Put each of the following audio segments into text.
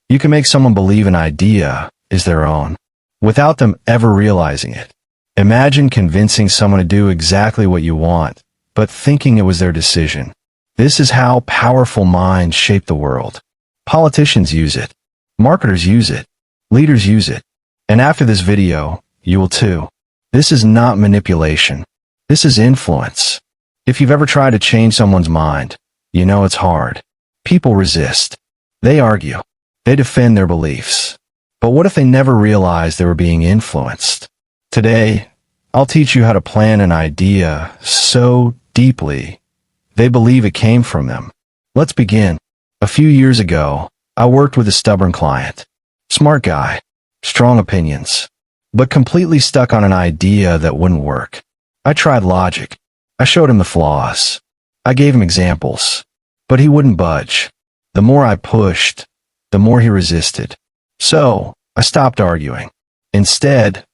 You can make someone believe an idea is their own, without them ever realizing it. Imagine convincing someone to do exactly what you want, but thinking it was their decision. This is how powerful minds shape the world. Politicians use it. Marketers use it. Leaders use it. And after this video, you will too. This is not manipulation. This is influence. If you've ever tried to change someone's mind, you know it's hard. People resist. They argue. They defend their beliefs. But what if they never realized they were being influenced? Today, I'll teach you how to plant an idea so deeply they believe it came from them. Let's begin. A few years ago, I worked with a stubborn client. Smart guy, strong opinions, but completely stuck on an idea that wouldn't work. I tried logic. I showed him the flaws. I gave him examples, but he wouldn't budge. The more I pushed, the more he resisted. So, I stopped arguing. Instead,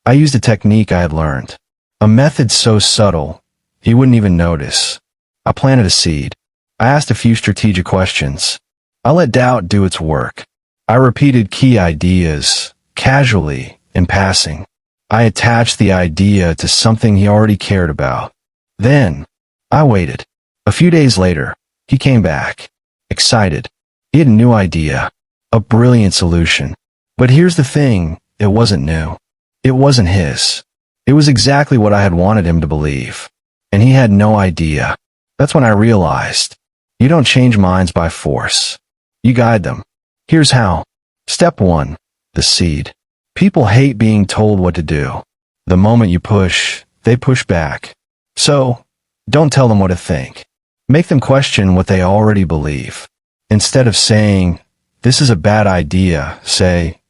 I used a technique I had learned. A method so subtle, he wouldn't even notice. I planted a seed. I asked a few strategic questions. I let doubt do its work. I repeated key ideas, casually, in passing. I attached the idea to something he already cared about. Then, I waited. A few days later, he came back, excited. He had a new idea, a brilliant solution. But here's the thing, it wasn't new. It wasn't his. It was exactly what I had wanted him to believe. And he had no idea. That's when I realized, you don't change minds by force. You guide them. Here's how. Step 1. The seed. People hate being told what to do. The moment you push, they push back. So, don't tell them what to think. Make them question what they already believe. Instead of saying, this is a bad idea, say,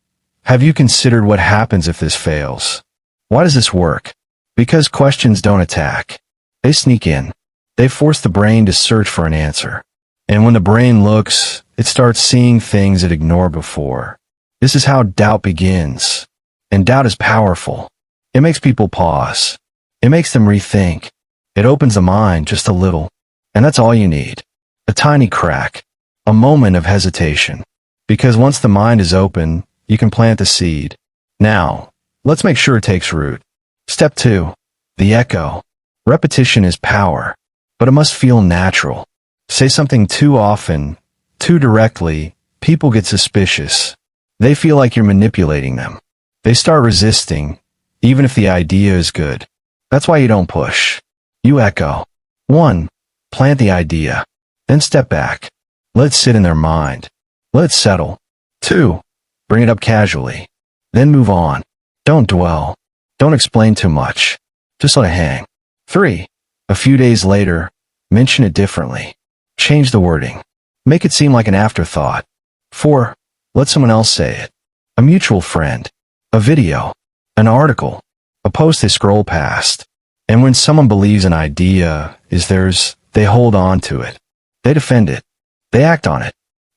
have you considered what happens if this fails? Why does this work? Because questions don't attack. They sneak in. They force the brain to search for an answer. And when the brain looks, it starts seeing things it ignored before. This is how doubt begins. And doubt is powerful. It makes people pause. It makes them rethink. It opens the mind just a little. And that's all you need. A tiny crack. A moment of hesitation. Because once the mind is open, you can plant the seed. Now, let's make sure it takes root. Step 2. The echo. Repetition is power. But it must feel natural. Say something too often, too directly, people get suspicious. They feel like you're manipulating them. They start resisting, even if the idea is good. That's why you don't push. You echo. 1. Plant the idea. Then step back. Let it sit in their mind. Let it settle. 2. Bring it up casually. Then move on. Don't dwell. Don't explain too much. Just let it hang. 3. A few days later, mention it differently. Change the wording. Make it seem like an afterthought. 4. Let someone else say it. A mutual friend. A video. An article. A post they scroll past. And when someone believes an idea is theirs, they hold on to it. They defend it. They act on it.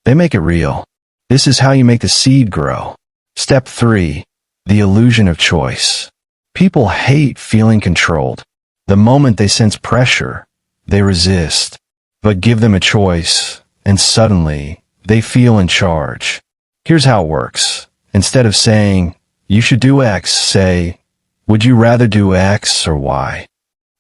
They make it real. This is how you make the seed grow. Step 3. The illusion of choice. People hate feeling controlled. The moment they sense pressure, they resist. But give them a choice, and suddenly, they feel in charge. Here's how it works. Instead of saying, you should do X, say, would you rather do X or Y?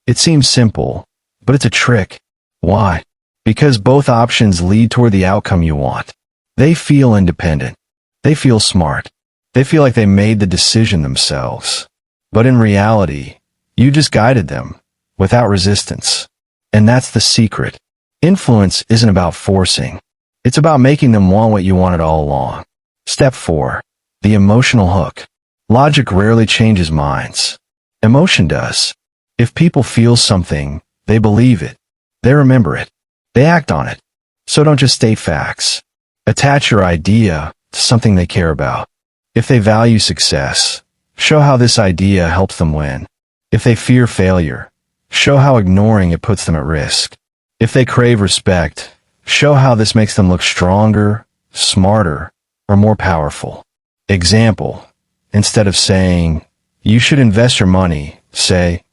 It seems simple, but it's a trick. Why? Because both options lead toward the outcome you want. They feel independent. They feel smart. They feel like they made the decision themselves. But in reality, you just guided them, without resistance. And that's the secret. Influence isn't about forcing. It's about making them want what you wanted all along. Step 4. The emotional hook. Logic rarely changes minds. Emotion does. If people feel something, they believe it. They remember it. They act on it. So don't just state facts. Attach your idea to something they care about. If they value success, show how this idea helps them win. If they fear failure, show how ignoring it puts them at risk. If they crave respect, show how this makes them look stronger, smarter, or more powerful. Example, instead of saying, you should invest your money, say,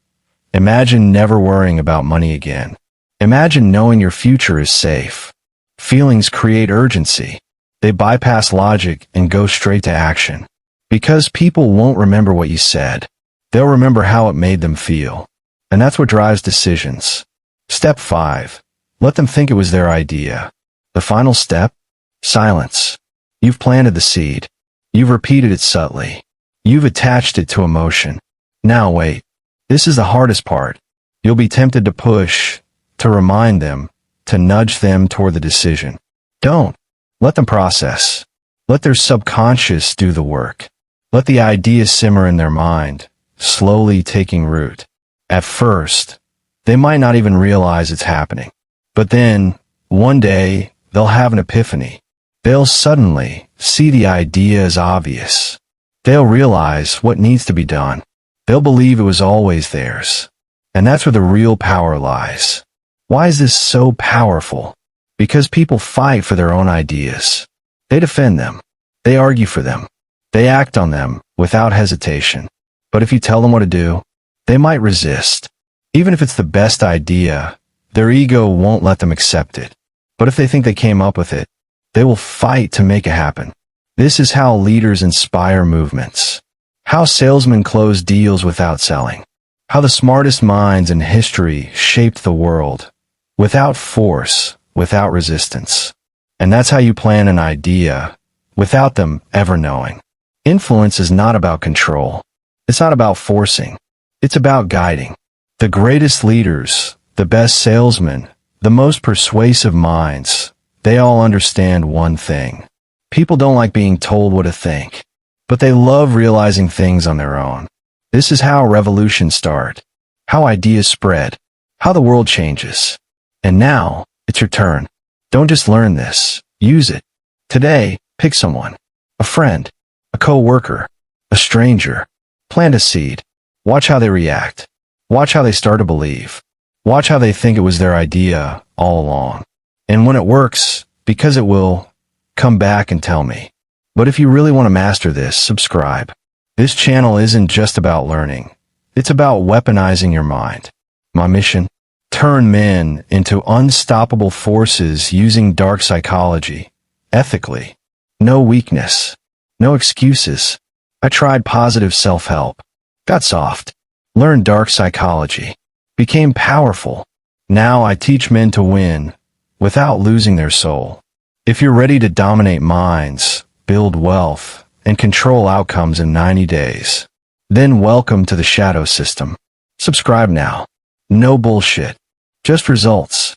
imagine never worrying about money again. Imagine knowing your future is safe. Feelings create urgency. They bypass logic and go straight to action. Because people won't remember what you said. They'll remember how it made them feel. And that's what drives decisions. Step 5. Let them think it was their idea. The final step? Silence. You've planted the seed. You've repeated it subtly. You've attached it to emotion. Now wait. This is the hardest part. You'll be tempted to push, to remind them, to nudge them toward the decision. Don't. Let them process. Let their subconscious do the work. Let the idea simmer in their mind, slowly taking root. At first, they might not even realize it's happening. But then, one day, they'll have an epiphany. They'll suddenly see the idea as obvious. They'll realize what needs to be done. They'll believe it was always theirs. And that's where the real power lies. Why is this so powerful? Because people fight for their own ideas. They defend them. They argue for them. They act on them without hesitation. But if you tell them what to do, they might resist. Even if it's the best idea, their ego won't let them accept it. But if they think they came up with it, they will fight to make it happen. This is how leaders inspire movements. How salesmen close deals without selling. How the smartest minds in history shaped the world. Without force, without resistance. And that's how you plan an idea, without them ever knowing. Influence is not about control. It's not about forcing. It's about guiding. The greatest leaders, the best salesmen, the most persuasive minds, they all understand one thing. People don't like being told what to think, but they love realizing things on their own. This is how revolutions start, how ideas spread, how the world changes. And now, it's your turn. Don't just learn this, use it. Today, pick someone, a friend, a co-worker, a stranger. Plant a seed. Watch how they react. Watch how they start to believe. Watch how they think it was their idea all along. And when it works, because it will, come back and tell me. But if you really want to master this, subscribe. This channel isn't just about learning. It's about weaponizing your mind. My mission? Turn men into unstoppable forces using dark psychology. Ethically. No weakness. No excuses. I tried positive self-help. Got soft. Learned dark psychology. Became powerful. Now I teach men to win without losing their soul. If you're ready to dominate minds, build wealth, and control outcomes in 90 days, then welcome to the shadow system. Subscribe now. No bullshit. Just results.